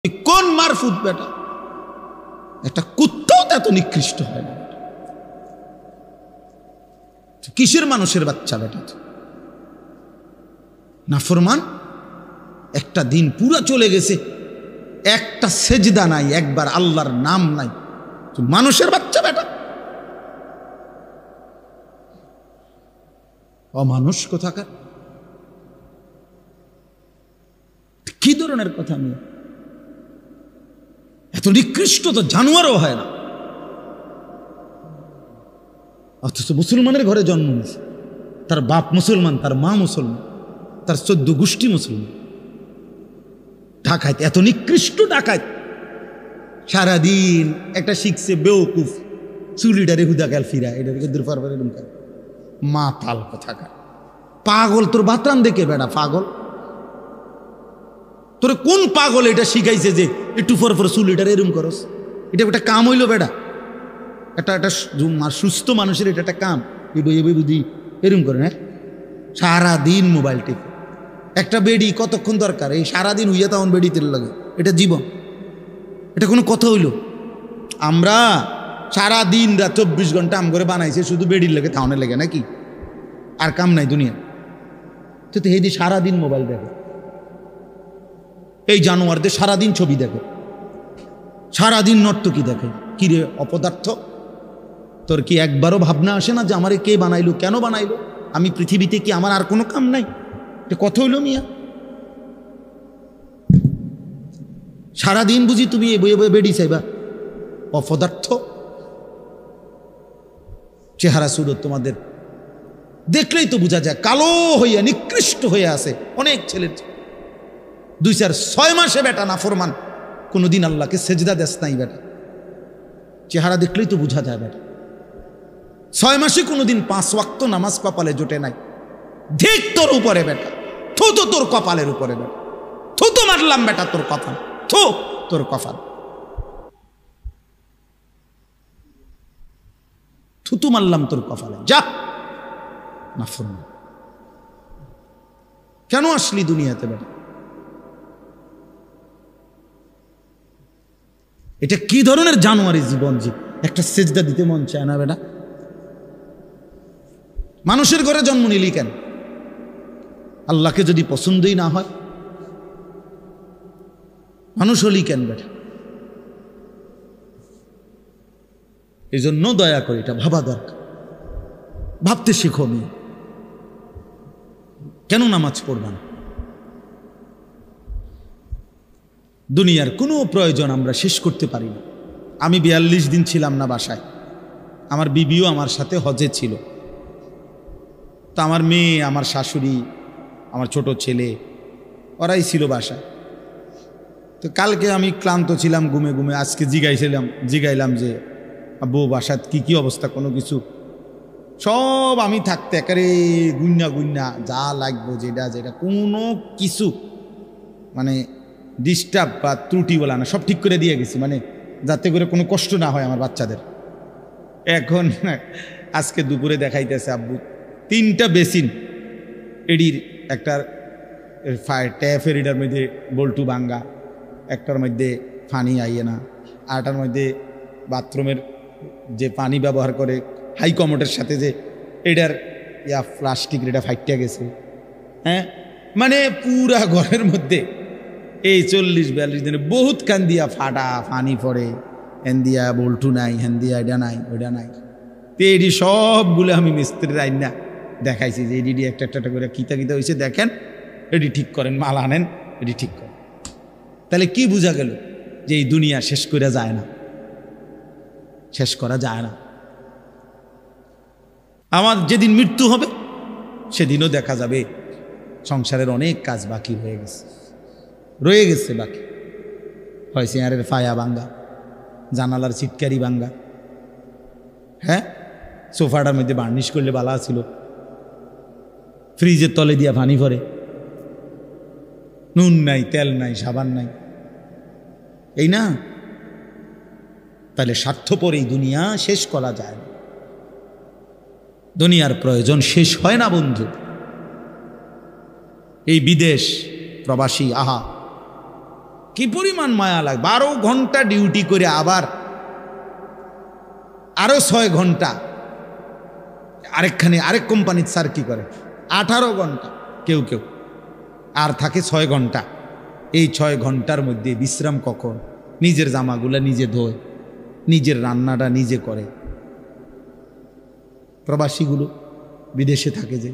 কোন মারফুত বেটা, একটা কুত্তাও তো এত নিকৃষ্ট হয় না। কিসের মানুষের বাচ্চা বেটা নাফরমান। একটা দিন পুরো চলে গেছে, একটা সেজদা নাই, একবার আল্লাহর নাম নাই, মানুষের বাচ্চা বেটা, অমানুষ কোথাকার। কি ধরনের কথা নিয়ে এত নিকৃষ্ট তো জানোয়ারও হয় না, অথচ মুসলমানের ঘরে জন্ম নিয়েছে, তার বাপ মুসলমান, তার মা মুসলমান, তার 14 গোষ্ঠী মুসলমান। ডাকাত, এত নিকৃষ্ট ডাকাত, সারাদিন একটা শিখছে বেওকুফ, চুলিটারে হুদা কাল ফিরা, এটা দূর পারবার মা তাল কোথাকার। পাগল তোর বাতরান দেখে বেড়া, পাগল তোরে কোন পাগল এটা শিখাইছে যে একটু পর পর চুলিটারে এরম করস? এটা একটা কাম হইল বেড়া? একটা সুস্থ মানুষের এটা একটা কাম? বুদ্ধি এরম করে না, সারাদিন মোবাইল টিপে। একটা বেডি কতক্ষণ দরকার? এই সারাদিন হইয়া তখন বেডি তেল লাগে, এটা জীবন? এটা কোনো কথা হইল? আমরা সারাদিন রাত 24 ঘন্টা আম করে বানাইছে শুধু বেডির লাগে, থাউনের লাগে নাকি? আর কাম নাই দুনিয়া তো? এই দিয়ে সারাদিন মোবাইল দেখে, এই জানোয়ারদের সারাদিন ছবি দেখে, সারাদিন নর্তকী দেখে। কিরে অপদার্থ, তোর কি একবারও ভাবনা আসে না যে আমারে কে বানাইলো, কেন বানাইলো? আমি পৃথিবীতে কি আমার আর কোনো কাম নাই? এটা কথা হইল মিয়া? সারাদিন বুঝি তুমি এই বইয়ে বইয়ে বেডি চাইবা? অপদার্থ। চেহারা সুরত তোমাদের দেখলেই তো বোঝা যায়, কালো হইয়া নিকৃষ্ট হয়ে আছে অনেক ছেলের। 2-4-6 মাসে বেটা নাফরমান, কোনোদিন আল্লাহকে সেজদা দেস নাই বেটা। চেহারা দেখলেই তো বোঝা যায় বেটা। 6 মাসে কোনোদিন 5 ওয়াক্ত নামাজ কপালে জোটে নাই। ঠিক তোর উপরে বেটা, থু তো তোর কপালের উপরে বেটা, থু তো মারলাম বেটা তোর কপাল, থু তোর কপাল, থুতু মারলাম তোর কপালে, যা নাফরমান। কেন আসলি দুনিয়াতে বেটা? এটা কি ধরনের জানোয়ারি জীবন যে একটা সেজদা দিতে মন চায় না বেটা? মানুষের ঘরে জন্ম নিলি কেন? আল্লাহকে যদি পছন্দই না হয়, মানুষ হলি কেন বেটা? এই জন্য দয়া করে এটা ভাবা দরকার, ভাবতে শিখো। মেয়ে কেন নামাজ পড়বা না? দুনিয়ার কোনো প্রয়োজন আমরা শেষ করতে পারি না। আমি 42 দিন ছিলাম না বাসায়, আমার বিবিও আমার সাথে হজে ছিল। তো আমার মেয়ে, আমার শাশুড়ি, আমার ছোট ছেলে, ওরাই ছিল বাসায়। তো কালকে আমি ক্লান্ত ছিলাম ঘুমে ঘুমে, আজকে জিগাইলাম যে আব্বু বাসাত কি কি অবস্থা, কোনো কিছু? সব আমি থাকতে একেবারে গুন্না যা লাগবো, যেটা যেটা কোনো কিছু মানে ডিস্টার্ব বা ত্রুটি বলা না, সব ঠিক করে দিয়ে গেছি, মানে যাতে করে কোনো কষ্ট না হয় আমার বাচ্চাদের। এখন আজকে দুপুরে দেখাইতেছে আব্বু 3টা বেসিন, এডির একটা ট্যাপের এটার মধ্যে বল্টু ভাঙ্গা, একটার মধ্যে পানি আইয়ে না, আরটার মধ্যে বাথরুমের যে পানি ব্যবহার করে হাই কমোডের সাথে যে এটার প্লাস্টিক এটা ফাইটটা গেছে। হ্যাঁ, মানে পুরা ঘরের মধ্যে এই 40-42 দিনে বহুত কান দিয়া ফাটা পানি পড়ে, হ্যান দিয়া বল্টু নাই, হ্যান দিয়া এটা নাই, ওইটা নাই। তো এডি সবগুলো আমি মিস্ত্রির আইন না দেখাইছি যে এডি একটা একটা করে কিতা কিতা হয়েছে দেখেন, এডি ঠিক করেন, মাল আনেন, এডি ঠিক করেন। তাহলে কি বোঝা গেল? যে এই দুনিয়া শেষ করা যায় না, শেষ করা যায় না। আমার যেদিন মৃত্যু হবে সেদিনও দেখা যাবে সংসারের অনেক কাজ বাকি রয়ে গেছে বাকি। হয় চেয়ারের ফায়া ভাঙ্গা, জানালার চিটকারি ভাঙ্গা, হ্যাঁ সোফাটার মধ্যে বার্নিশ করলে বালা ছিল, ফ্রিজের তলে দিয়া পানি ভরে, নুন নাই, তেল নাই, সাবান নাই, এই না? তাহলে স্বার্থপর এই দুনিয়া শেষ করা যায় না। দুনিয়ার প্রয়োজন শেষ হয় না বন্ধু। এই বিদেশ প্রবাসী, আহা কি পরিমাণ মায়া লাগে। 12 ঘন্টা ডিউটি করে আবার আরো 6 ঘন্টা আরেক কোম্পানির স্যার কি করে 18 ঘন্টা, কেউ কেউ আর থাকে 6 ঘন্টা। এই 6 ঘন্টার মধ্যে বিশ্রাম কখন? নিজের জামাগুলা নিজে ধোয়, নিজের রান্নাটা নিজে করে। প্রবাসীগুলো বিদেশে থাকে, যে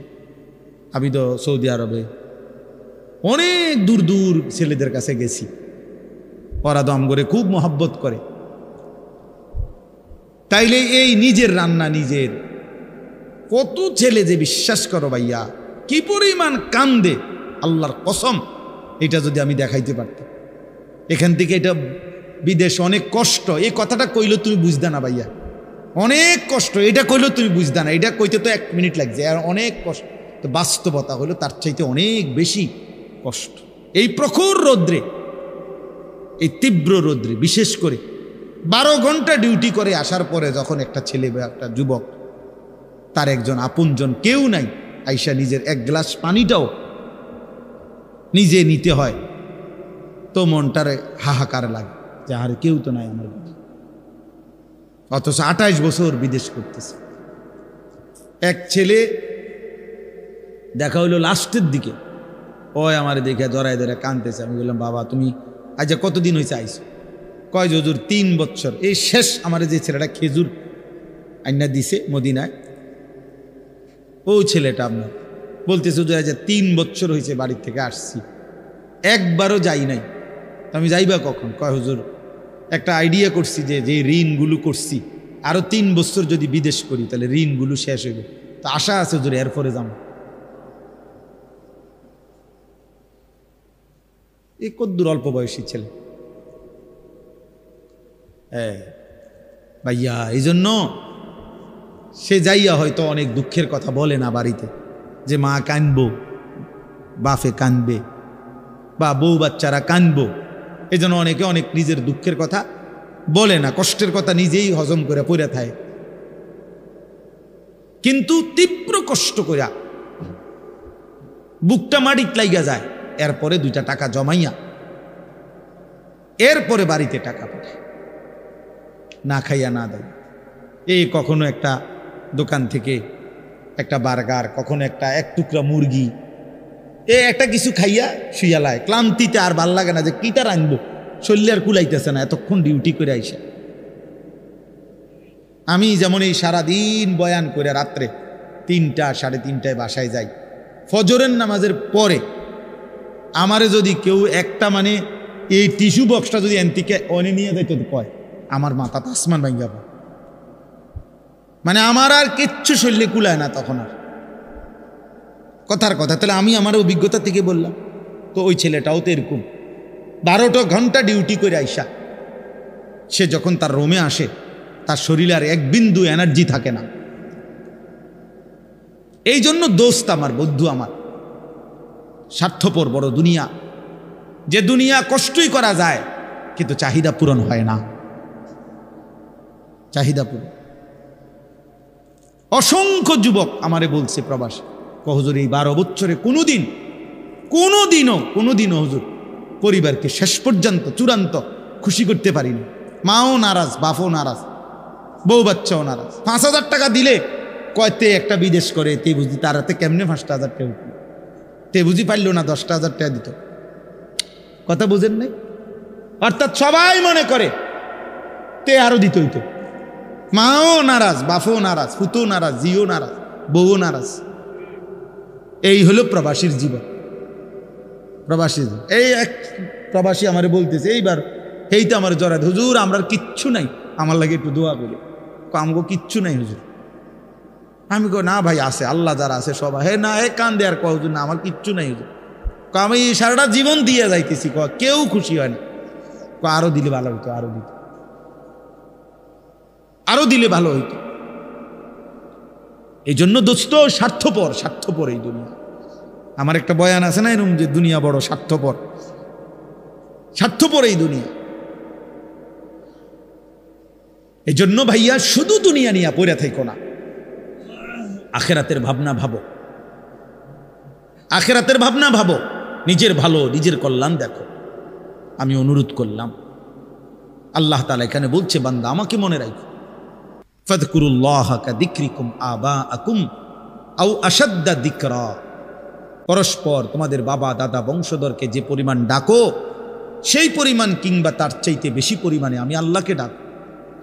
আমি তো সৌদি আরবে অনেক দূর দূর ছেলেদের কাছে গেছি, ওরা দম করে খুব মহব্বত করে। তাইলে এই নিজের রান্না নিজের, কত ছেলে যে বিশ্বাস করো ভাইয়া কি পরিমাণ কান্দে, আল্লাহর কসম। এটা যদি আমি দেখাইতে পারতাম। এখান থেকে এটা বিদেশ অনেক কষ্ট। এই কথাটা কইলে তুমি বুঝদা না ভাইয়া, অনেক কষ্ট। এটা কইলেও তুমি বুঝদা না, এটা কইতে তো 1 মিনিট লাগছে, আর অনেক কষ্ট। তো বাস্তবতা হলো তার চাইতে অনেক বেশি কষ্ট। এই প্রখর রৌদ্রে, এই তীব্র রৌদ্রে, বিশেষ করে 12 ঘন্টা ডিউটি করে আসার পরে যখন একটা ছেলে বা একটা যুবক, তার একজন আপনজন কেউ নাই, আইসা নিজের 1 গ্লাস পানিটাও নিজে নিতে হয়, তো মনটারে হাহাকার লাগে যে আরে কেউ তো নাই আমার। অথচ 28 বছর বিদেশ করতেছে। এক ছেলে দেখা হইলো লাস্টের দিকে, ওই আমার দেখে জড়ায় ধরে কাঁদতেছে। আমি বললাম বাবা তুমি আজ কতদিন হয়েছে আইসো? কয় হুজুর 3 বছর। এই শেষ আমার যে ছেলেটা খেজুর আইনা দিছে মদিনায়, ও ছেলেটা আপনার বলতেছে হুজুর আজ 3 বছর হয়েছে বাড়ির থেকে আসছি, একবারও যাই নাই। আমি যাইবা কখন? কয় হুজুর একটা আইডিয়া করছি যে যে ঋণগুলো করছি আরো 3 বছর যদি বিদেশ করি তাহলে ঋণগুলো শেষ হইবে, তো আশা আছে হুজুর এরপরে যাবো। এই কদ্দুর অল্প বয়সী ছেলে। হ্যাঁ ভাইয়া, এই জন্য সে যাইয়া হয়তো অনেক দুঃখের কথা বলে না বাড়িতে, যে মা কানবো, বাপে কানবে, বা বউ বাচ্চারা কানবো। এই জন্য অনেকে অনেক নিজের দুঃখের কথা বলে না, কষ্টের কথা নিজেই হজম করে পড়ে থাকে। কিন্তু তীব্র কষ্ট কইরা বুকটা মাটিত লাইগা যায়, এরপরে 2টা টাকা জমাইয়া এরপরে বাড়িতে টাকা পাঠায়, না খাইয়া না দেয়। এই কখনো একটা দোকান থেকে একটা বার্গার, কখনো একটা 1 টুকরা মুরগি, একটা কিছু খাইয়া শুইয়া লায়। ক্লান্তিতে আর ভাল লাগে না যে কিটা রাখবো, শরীরে আর কুলাইতেছে না, এতক্ষণ ডিউটি করে আইসা। আমি যেমন এই সারাদিন বয়ান করে রাত্রে 3টা 3:30টায় বাসায় যাই, ফজরের নামাজের পরে আমারে যদি কেউ একটা মানে এই টিস্যু বক্সটা যদি এনতিকে অনে নিয়ে যাইতো, কয় আমার মাথা তো আসমান ভাঙ যাবে। মানে আমার আর কিচ্ছু শরীরে কুলায় না তখন আর, কথার কথা। তাহলে আমি আমার অভিজ্ঞতা থেকে বললাম। তো ওই ছেলেটাও তো এরকম 12টা ঘন্টা ডিউটি করে আইসা সে যখন তার রুমে আসে, তার শরীরে আর 1 বিন্দু এনার্জি থাকে না। এই জন্য দোস্ত আমার, বন্ধু আমার, স্বার্থপর বড় দুনিয়া, যে দুনিয়া কষ্টই করা যায় কিন্তু চাহিদা পূরণ হয় না। চাহিদা পূরণ। অসংখ্য যুবক আমারে বলছে প্রবাসী, হুজুর এই 12 বছরে কোনোদিনও হুজুর পরিবারকে শেষ পর্যন্ত চূড়ান্ত খুশি করতে পারিনি। মাও নারাজ, বাপও নারাজ, বউ বাচ্চাও নারাজ। 5,000 টাকা দিলে কয়তে একটা বিদেশ করে, তে বুঝি তার হাতে কেমনে 5,000 টাকা উঠল, তে বুঝি পারল না 10,000 টাকা দিত। কথা বুঝেন নাই? অর্থাৎ সবাই মনে করে তে আরো দিত হইতো। মাও নারাজ, বাপও নারাজ, ফুতও নারাজ, জিও নারাজ, বউও নারাজ। এই হলো প্রবাসীর জীবন। প্রবাসী এই এক প্রবাসী আমারে বলতেছে এইবার, এইটা আমার জড়াত, হুজুর আমরা কিচ্ছু নাই, আমার লাগে একটু দোয়া করি। আমগো কিচ্ছু নাই হুজুর। আমি কই না ভাই আছে, আল্লাহ যারা আছে সবাই। হে না, হে কান দেয়ার কয় হুজুর না আমার কিচ্ছু নাই হুজুর। আমি সারাটা জীবন দিয়ে যাইতেছি, কেউ খুশি হয় না। আরো দিলে ভালো হইতো, আরো দিলে ভালো হইতো। এই জন্য দোস্ত স্বার্থপর এই দুনিয়া। আমার একটা বয়ান আছে না এরকম, যে দুনিয়া বড় স্বার্থপর এই দুনিয়া। এই জন্য ভাইয়া শুধু দুনিয়া নিয়ে পড়ে থাকো না, আখেরাতের ভাবনা ভাবো, নিজের ভালো, নিজের কল্যাণ দেখো। আমি অনুরোধ করলাম। আল্লাহ তাআলা এখানে বলছে, বান্দা আমাকে মনে রাখো, ফাযকুরুল্লাহা কাযিকরিকুম আবাআকুম আও আশাদ্দা যিকরা। পরস্পর তোমাদের বাবা দাদা বংশধরকে যে পরিমাণ ডাকো সেই পরিমাণ কিংবা তার চাইতে বেশি পরিমাণে আমি আল্লাহকে ডাকো।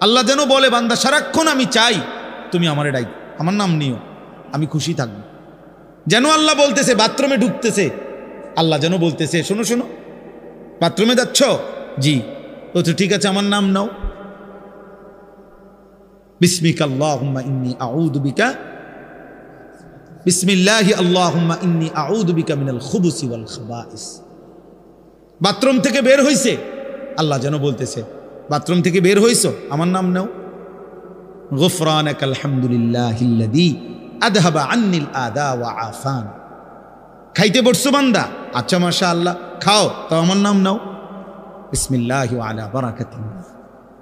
আল্লাহ যেন বলে, বান্দা সারাক্ষণ আমি চাই তুমি আমারে ডাক, আমার নাম নিও, আমি খুশি থাকবো। যেন আল্লাহ বলতেছে, বাথরুমে ঢুকতেছে, আল্লাহ যেন বলতেছে, শোনো শোনো, বাথরুমে যাচ্ছ? জি। ও তো ঠিক আছে, আমার নাম নাও। বিসমিকা আল্লাহুম্মা ইন্নী আউযু বিকা, বিসমিল্লাহি আল্লাহুম্মা ইন্নী আউযু বিকা মিনাল খুবুসি ওয়াল খাবাইস। বাথরুম থেকে বের হইছে, আল্লাহ যেন বলতেছে, বাথরুম থেকে বের হইছো, আমার নাম নাও। গুফরানাকাল হামদুলিল্লাহিল্লাযী আযহাবা আন্নিল আদা ওয়া আফান। খাইতে বসছো বান্দা, আচ্ছা মাশাআল্লাহ, খাও, তাও আমার নাম নাও। বিসমিল্লাহি ওয়া আলা বারাকাতিল্লাহ।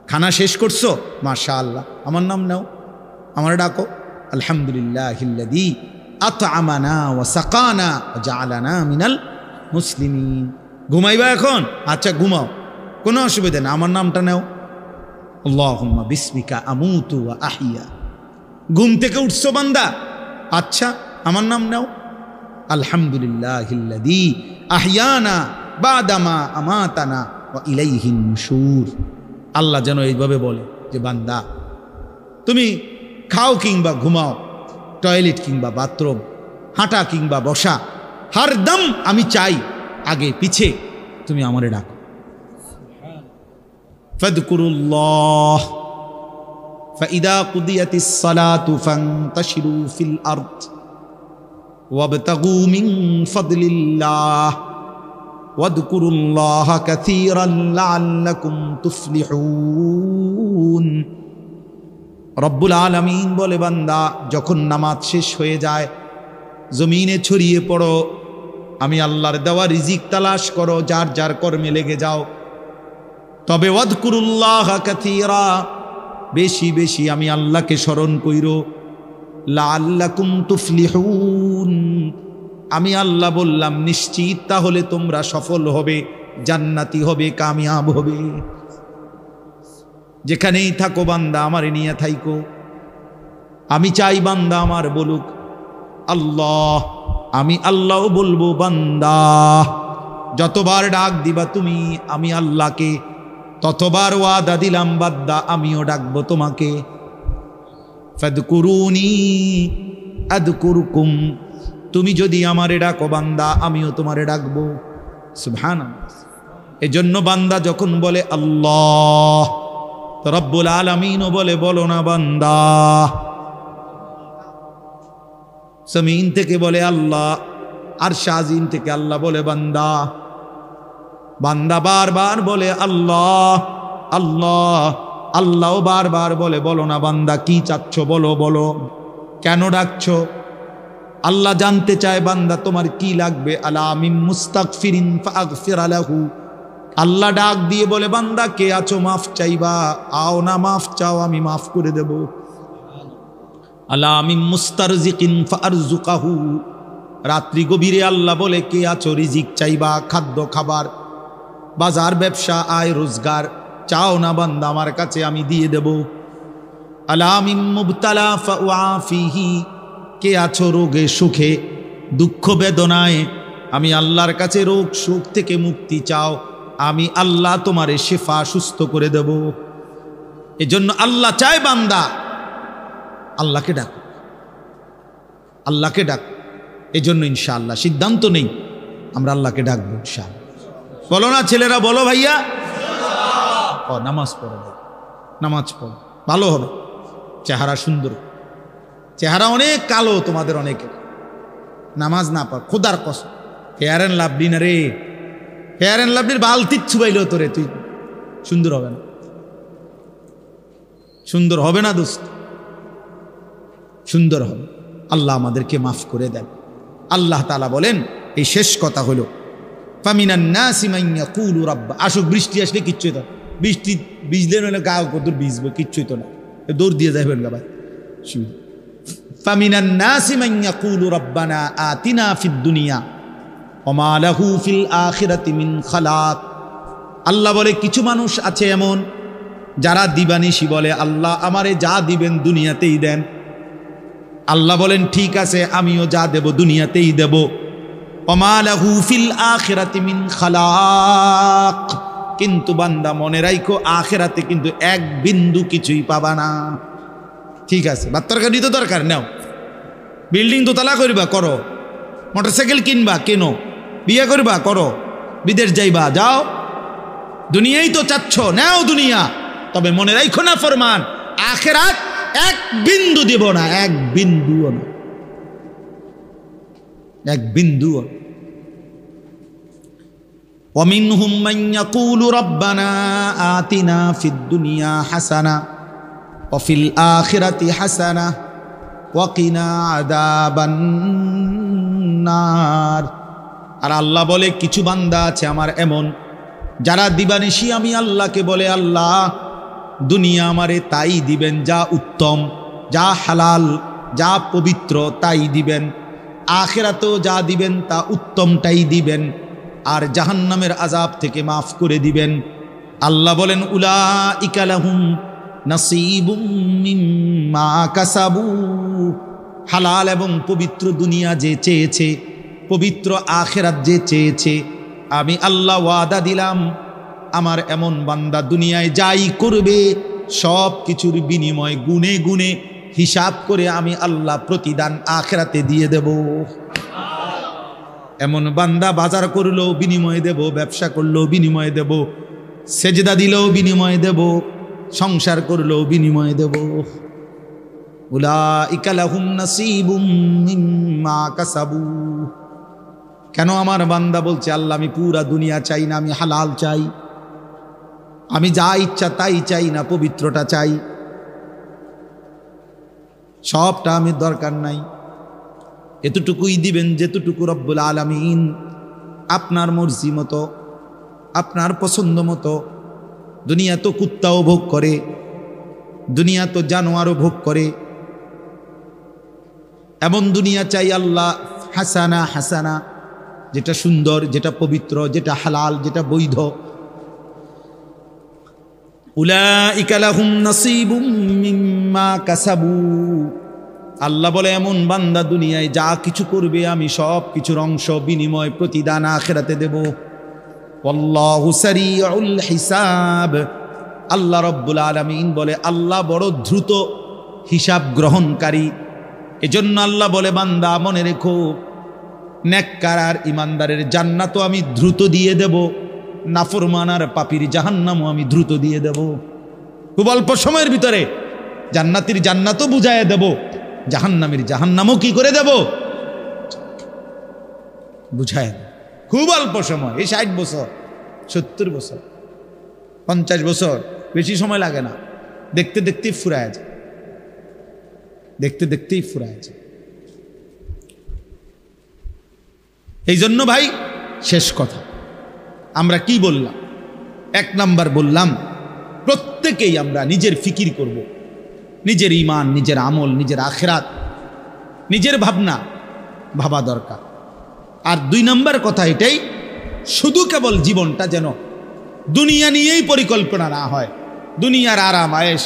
খানা শেষ করছো, মাশাআল্লাহ, আমার নাম নাও, আমার ডাকো। আলহামদুলিল্লাহিল্লাযী আত'আমানা ওয়া সাকানা ওয়া জাআলানা মিনাল মুসলিমিন। ঘুমাইবা এখন? আচ্ছা ঘুমাও, কোনো অসুবিধা না, আমার নামটা নাও। আল্লাহুম্মা বিসমিকা আমুতু ওয়া আহইয়া। ঘুম থেকে উঠছো বান্দা, আচ্ছা আমার নাম নাও। আলহামদুলিল্লাহিল্লাযী আহইয়ানা বাদামা আমাতানা ওয়া ইলাইহিন নুশুর। আল্লাহ যেন এইভাবে বলে যে, বান্দা তুমি খাও কিংবা ঘুমাও, টয়লেট কিংবা বাথরুম, হাঁটা কিংবা বসা, হরদম আমি চাই আগে পিছে তুমি আমারে ডাকো। ফাযকুরুল্লাহ ফাইদা কুদিয়াতিস সালাতু ফান্তাশিরু ফিল আরদ ওয়াবতাগু মিন ফাদলিল্লাহ ওয়াযকুরুল্লাহা কাসীরান লাআল্লাকুম তুফলিহুন। রব্বুল আলামিন বলে, বান্দা যখন নামাজ শেষ হয়ে যায়, জমিনে ছড়িয়ে পড়ো, আমি আল্লাহর দেওয়া রিজিক তালাশ করো, যার যার কর্মে লেগে যাও। তবে ওয়াযকুরুল্লাহা কাসীরা, বেশি বেশি আমি আল্লাহকে স্মরণ কইরো। লাআল্লাকুম তুফলিহুন, আমি আল্লাহ বললাম নিশ্চিত, তাহলে তোমরা সফল হবে, জান্নাতি হবে, কামিয়াব হবে। যেখানেই থাকো বান্দা আমারে নিয়ে থাইকো। আমি চাই বান্দা আমার বলুক আল্লাহ, আমি আল্লাহও বলবো বান্দা। যতবার ডাক দিবা তুমি আমি আল্লাহকে, ততবার ওয়াদা দিলাম বান্দা আমিও ডাকবো তোমাকে। ফাদকুরুনি আযকুরকুম, তুমি যদি আমারে ডাকো বান্দা আমিও তোমারে ডাকবো। সুবহানাল্লাহ। এজন্য বান্দা যখন বলে আল্লাহ, তো রব্বুল আলামিনও বলে, বলো না বান্দা। জমিন থেকে বলে আল্লাহ, আর শাজিম থেকে আল্লাহ বলে বান্দা। বান্দা বারবার বলে আল্লাহ আল্লাহ, আল্লাহও বারবার বলে, বলো না বান্দা কি চাচ্ছ, বলো বলো, কেন ডাকছো? আল্লাহ জানতে চায় বান্দা তোমার কি লাগবে। আলা মিন মুস্তাগফিরিন ফাগফির লাহু। আল্লাহ ডাক দিয়ে বলে, বান্দা কে আছো, মাফ চাইবা, আও না মাফ চাও, আমি মাফ করে দেব। আলা মিন মুস্তারজিকিন ফারজুকাহু। রাত্রি গভীরে আল্লাহ বলে, কে আছো, রিজিক চাইবা, খাদ্য খাবার, বাজার ব্যবসা, আয় রোজগার চাও না বান্দা, আমার কাছে আমি দিয়ে দেব। আলা মিন মুবতালা ফাউআফিহি। কে আছো রোগে সুখে দুঃখ বেদনায়, আমি আল্লাহর কাছে রোগ সুখ থেকে মুক্তি চাও, আমি আল্লাহ তোমারে শিফা সুস্থ করে দেব। এজন্য আল্লাহ চায় বান্দা আল্লাহকে ডাক, আল্লাহকে ডাক। এজন্য ইনশাআল্লাহ সিদ্ধান্ত নেই আমরা আল্লাহকে ডাকবো ইনশাআল্লাহ। বলো না ছেলেরা, বলো ভাইয়া, নামাজ পড়ো, নামাজ পড়ো, ভালো হবে। চেহারা সুন্দর, চেহারা অনেক কালো তোমাদের অনেকের, নামাজ না পড়, খোদার কসম। ফেয়ার অ্যান্ড লাভলি না রে, ফেয়ার অ্যান্ড লাভলির বালতি ছুবাইল তোরে, তুই সুন্দর হবে না, সুন্দর হবে না দোস্ত, সুন্দর হবে। আল্লাহ আমাদেরকে মাফ করে দেন। আল্লাহ তাআলা বলেন, এই শেষ কথা হলো, ফামিনান নাসি মান ইয়াকুলু রাব্বা। আসুক বৃষ্টি আসলে কিচ্ছুই তো, বৃষ্টি ভিজলে নইলে গা কদূর ভিজবো, কিচ্ছুই তো না, দৌড় দিয়ে যাবেন গা ভাই। ফামিনান নাসি মান ইয়াকুলু রাব্বানা আতিনা ফিদ দুনিয়া ওয়া মা লাহু ফিল আখিরাতি মিন খালাক। আল্লাহ বলে কিছু মানুষ আছে এমন যারা দিবানিশি বলে আল্লাহ আমারে যা দিবেন দুনিয়াতেই দেন। আল্লাহ বলেন ঠিক আছে আমিও যা দেব দুনিয়াতেই দেব। ওমা লাহু ফিল আখিরাতি মিন খালাক, কিন্তু বান্দা মনে রাখো আখিরাতে কিন্তু এক বিন্দু কিছুই পাবা না। ঠিক আছে, বাত্তার গাড়ি তো দরকার নাও, বিল্ডিং দোতলা করবা করো, মোটরসাইকেল কিনবা কেনো, বিয়ে করবা করো, বিদেশ যাইবা যাও, দুনিয়াই তো চাচ্ছ নাও দুনিয়া, তবে মনে রাখো না ফরমান আখিরাত এক বিন্দু দেব না, এক বিন্দুও না, এক বিন্দুও। ومنهم من يقول ربنا آتنا في الدنيا حسنة وفي الآخرة حسنة وقنا عذاب النار। আর আল্লাহ বলে কিছু বান্দা আছে আমার এমন যারা দিবানিশি আমি আল্লাহকে বলে আল্লাহ দুনিয়া আমারে তাই দিবেন যা উত্তম, যা হালাল, যা পবিত্র তাই দিবেন, আখিরাতেও যা দিবেন তা উত্তমটাই দিবেন, আর জাহান্নামের আযাব থেকে মাফ করে দিবেন। আল্লাহ বলেন উলাইকা লাহুম নাসীবুম মিম্মা কাসাবু, হালাল এবং পবিত্র দুনিয়া যে চেয়েছে, পবিত্র আখিরাত যে চেয়েছে, আমি আল্লাহ ওয়াদা দিলাম আমার এমন বান্দা দুনিয়ায় যাই করবে সব কিছুর বিনিময় গুনে গুনে হিসাব করে আমি আল্লাহ প্রতিদান আখিরাতে দিয়ে দেব। এমন বান্দা বাজার করলেও বিনিময় দেব, ব্যবসা করলেও বিনিময় দেব, সেজদা দিলেও বিনিময় দেব, সংসার করলেও বিনিময় দেব। উলাইকা লাহুম নাসীবুম মিম্মা কাসাবু। কেন আমার বান্দা বলছে আল্লাহ আমি পুরা দুনিয়া চাই না, আমি হালাল চাই, আমি যা ইচ্ছা তাই চাই না, পবিত্রটা চাই, সবটা আমি দরকার নাই, এতটুকুই দিবেন যেতটুকু রব্বুল আলামিন আপনার মর্জি মতো, আপনার পছন্দ মতো। দুনিয়া তো কুত্তাও ভোগ করে, দুনিয়া তো জানোয়ারও ভোগ করে, এমন দুনিয়া চাই আল্লাহ হাসানা, হাসানা যেটা সুন্দর, যেটা পবিত্র, যেটা হালাল, যেটা বৈধ। উলাইকা লাহুম নাসীবুম মিম্মা কাসাবু। আল্লাহ বলে এমন বান্দা দুনিয়ায় যা কিছু করবে আমি সব কিছুর অংশ বিনিময় প্রতিদান আখিরাতে দেব। ওয়াল্লাহু সারিউল হিসাব। আল্লাহ রব্বুল আলামিন বলে আল্লাহ বড় দ্রুত হিসাব গ্রহণকারী। এজন্য আল্লাহ বলে বান্দা মনে রেখো নেককার আর ইমানদারের জান্নাতও আমি দ্রুত দিয়ে দেব, নাফরমান আর পাপীর জাহান্নামও আমি দ্রুত দিয়ে দেব। খুব অল্প সময়ের ভিতরে জান্নাতীর জান্নাতও বুঝাইয়া দেব, জাহান্নামের জাহান্নামও কি করে দেব বুঝায়। খুব অল্প সময়, এই 60 বছর 70 বছর 50 বছর, বেশি সময় লাগে না, দেখতে দেখতেই ফুরায় যায়, দেখতে দেখতেই ফুরায় যায়। এই জন্য ভাই শেষ কথা আমরা কি বললাম? 1 নাম্বার বললাম প্রত্যেকেই আমরা নিজের ফিকির করব, নিজের ঈমান, নিজের আমল, নিজের আখিরাত, নিজের ভাবনা ভাবা দরকার। আর 2 নাম্বার কথা এটাই, শুধু কেবল জীবনটা যেন দুনিয়া নিয়েই পরিকল্পনা না হয়, দুনিয়ার আরাম আয়েশ,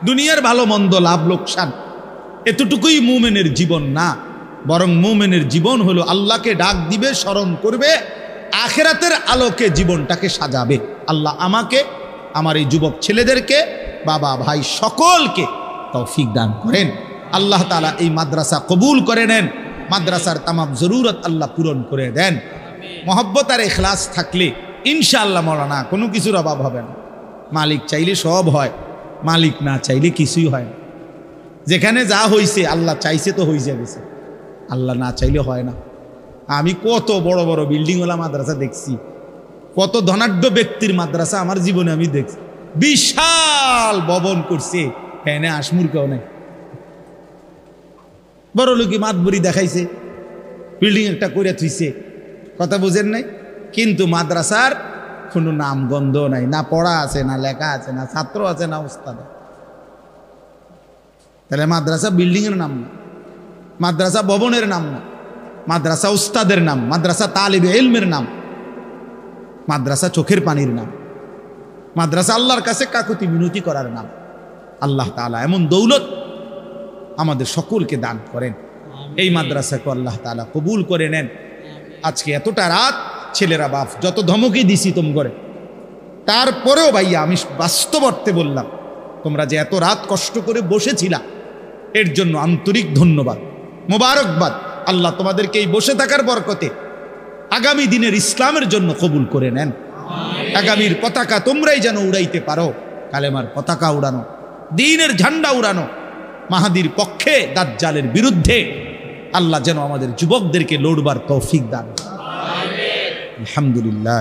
দুনিয়ার ভালো মন্দ, লাভ লোকসান, এতটুকুই মুমিনের জীবন না, বরং মুমিনের জীবন হলো আল্লাহকে ডাক দিবে, স্মরণ করবে, আখিরাতের আলোকে জীবনটাকে সাজাবে। আল্লাহ আমাকে, আমার এই যুবক ছেলেদেরকে, বাবা ভাই সকলকে তৌফিক দান করেন। আল্লাহ তাআলা এই মাদ্রাসা কবুল করে নেন, মাদ্রাসার তামাম জরুরত আল্লাহ পূরণ করে দেন। মহব্বত আর ইখলাস থাকলে ইনশাআল্লাহ মৌলানা কোনো কিছুর অভাব হবে না। মালিক চাইলে সব হয়, মালিক না চাইলে কিছুই হয় না। যেখানে যা হয়েছে আল্লাহ চাইছে তো হয়ে গেছে, আল্লাহ না চাইলে হয় না। আমি কত বড় বড় বিল্ডিংওয়ালা মাদ্রাসা দেখছি, কত ধনাঢ্য ব্যক্তির মাদ্রাসা আমার জীবনে আমি দেখছি, বিশাল ভবন করছে, ফ্যানে আসমুর কেউ নাই, বড় লোকই মাতবরি দেখাইছে, বিল্ডিং একটা করে থুইছে, কথা বুঝেন নাই, কিন্তু মাদ্রাসার কোনো নাম গন্ধ নাই, না পড়া আছে, না লেখা আছে, না ছাত্র আছে, না উস্তাদ। তাহলে মাদ্রাসা বিল্ডিংয়ের নাম না, মাদ্রাসা ভবনের নাম না, মাদ্রাসা উস্তাদের নাম, মাদ্রাসা তালিবে ইলমের নাম, মাদ্রাসা চোখের পানির নাম। মাদ্রাসা আল্লাহর কাছে কাকুতি মিনতি করার নাম। আল্লাহ তাআলা এমন দৌলত আমাদের সকলকে দান করেন। এই মাদ্রাসাকে আল্লাহ তাআলা কবুল করে নেন। আজকে এতটা রাত ছেলেরা বাপ যত ধমকি দিছি তোম করে, তারপরেও ভাইয়া আমি বাস্তব অর্থে বললাম, তোমরা যে এত রাত কষ্ট করে বসেছিলা এর জন্য আন্তরিক ধন্যবাদ, মোবারকবাদ। আল্লাহ তোমাদেরকে এই বসে থাকার বরকতে আগামী দিনের ইসলামের জন্য কবুল করে নেন। আগামীর পতাকা তোমরাই যেন উড়াইতে পারো, কালেমার পতাকা উড়ানো, দ্বীনের ঝান্ডা উড়ানো, মাহাদির পক্ষে দাজ্জালের বিরুদ্ধে আল্লাহ যেন আমাদের যুবকদেরকে লড়বার তৌফিক দান। আলহামদুলিল্লাহ।